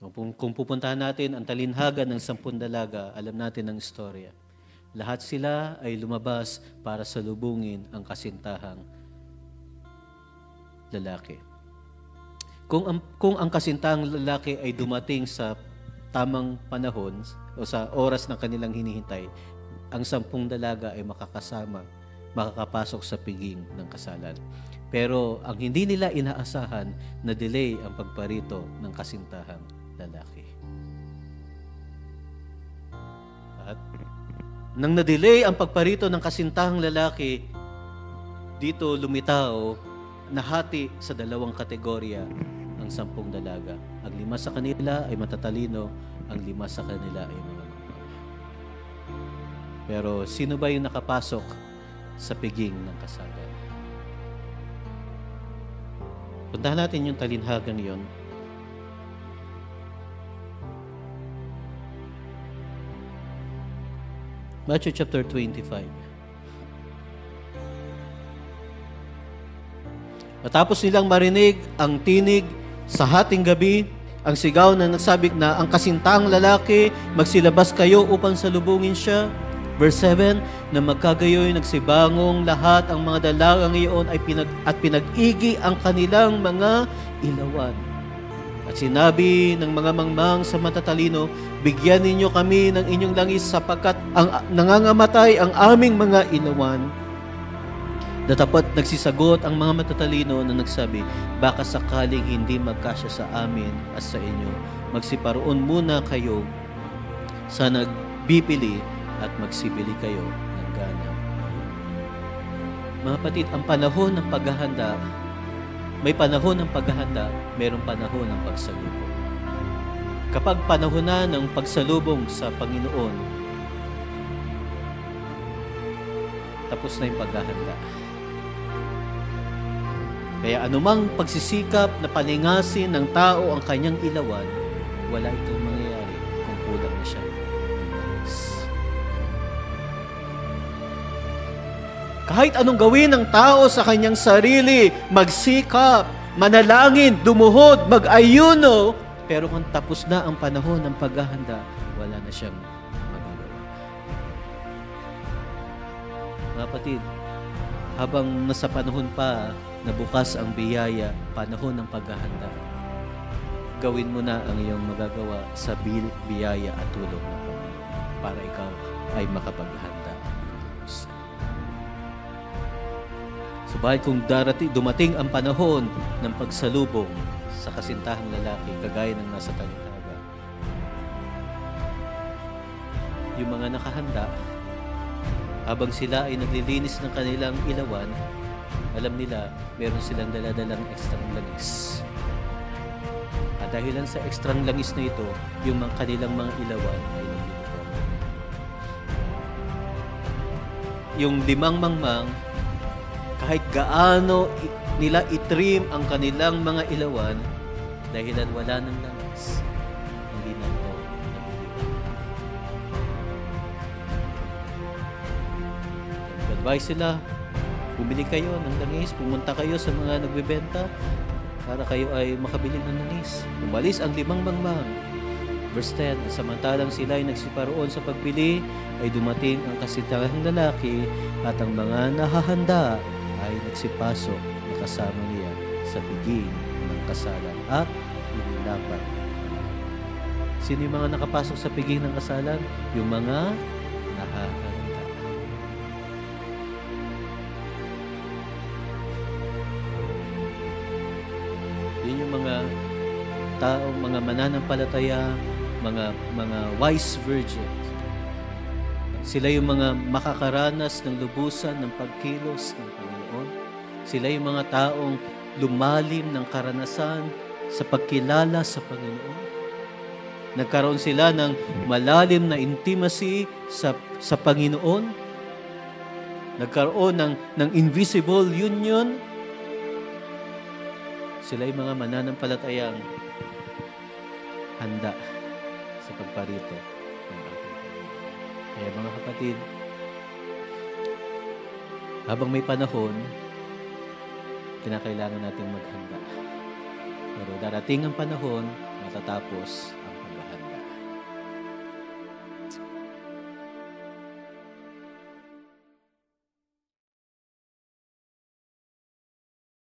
Kung pupuntahan natin ang talinhaga ng 10 dalaga, alam natin ang istorya. Lahat sila ay lumabas para salubungin ang kasintahang lalaki. Kung ang kasintahang lalaki ay dumating sa tamang panahon o sa oras na kanilang hinihintay, ang 10 dalaga ay makakapasok sa piging ng kasalan. Pero ang hindi nila inaasahan, na delay ang pagparito ng kasintahang lalaki. At nang na-delay ang pagparito ng kasintahang lalaki, dito lumitaw, nahati sa 2 kategorya ang 10 dalaga. Ang 5 sa kanila ay matatalino, ang 5 sa kanila ay mga mapagmahal. Pero sino ba yung nakapasok sa piging ng kasalan? Puntahan natin yung talinhagang yon. Matthew chapter 25. Matapos nilang marinig ang tinig sa hating gabi, ang sigaw na nagsabi na ang kasintahang lalaki, magsilabas kayo upang salubungin siya. Verse 7, na magkagayoy nagsibangong lahat ang mga dalagang iyon at pinag-igi ang kanilang mga ilawan. At sinabi ng mga mangmang sa matatalino, bigyan ninyo kami ng inyong langis sapagkat nangangamatay ang aming mga ilawan. Datapat nagsisagot ang mga matatalino na nagsabi, baka sakaling hindi magkasya sa amin at sa inyo, magsiparoon muna kayo sa nagbibili at magsibili kayo ng ganap. Mga kapatid, ang panahon ng paghahanda, may panahon ng paghahanda, mayroong panahon ng pagsalubong. Kapag panahon na ng pagsalubong sa Panginoon, tapos na yung paghahanda. Kaya anumang pagsisikap na palingasin ng tao ang kanyang ilawan, wala itong mangyayari kung kulang na siya. Kahit anong gawin ng tao sa kanyang sarili, magsikap, manalangin, dumuhod, mag-ayuno, pero kung tapos na ang panahon ng paghahanda, wala na siyang magagawa. Mga kapatid, habang nasa panahon pa na bukas ang biyaya, panahon ng paghahanda, gawin mo na ang iyong magagawa sa biyaya at tulong ng Panginoon para ikaw ay makapaghanda. Subalit kung dumating ang panahon ng pagsalubong sa kasintahang lalaki, kagaya ng nasa talinhaga, yung mga nakahanda, habang sila ay naglilinis ng kanilang ilawan, alam nila, meron silang daladalang ekstrang langis. At dahilan sa ekstrang langis na ito, yung mga kanilang mga ilawan ay naglilipad. Yung 5 mangmang, kahit gaano nila itrim ang kanilang mga ilawan, dahilan wala ng langis, hindi na ito naglilipad. Nag-advise sila, bumili kayo ng langis, pumunta kayo sa mga nagbebenta para kayo ay makabili ng langis. Umalis ang 5 mangmang. Verse 10, samantalang sila ay nagsiparoon sa pagbili, ay dumating ang kasintahang lalaki at ang mga nahahanda ay nagsipasok na kasama niya sa biging ng kasalan at inilapat. Sino yung mga nakapasok sa biging ng kasalan? Yung mga nahahanda. Yun yung mga taong, mga mananampalataya, mga wise virgins. Sila yung mga makakaranas ng lubusan ng pagkilos ng Panginoon. Sila yung mga taong lumalim ng karanasan sa pagkilala sa Panginoon. Nagkaroon sila ng malalim na intimacy sa Panginoon. Nagkaroon ng invisible union. Sila yung mga mananampalatayang handa sa pagparito ng ating Panginoon. Kaya mga kapatid, habang may panahon, kinakailangan nating maghanda. Pero darating ang panahon, matatapos.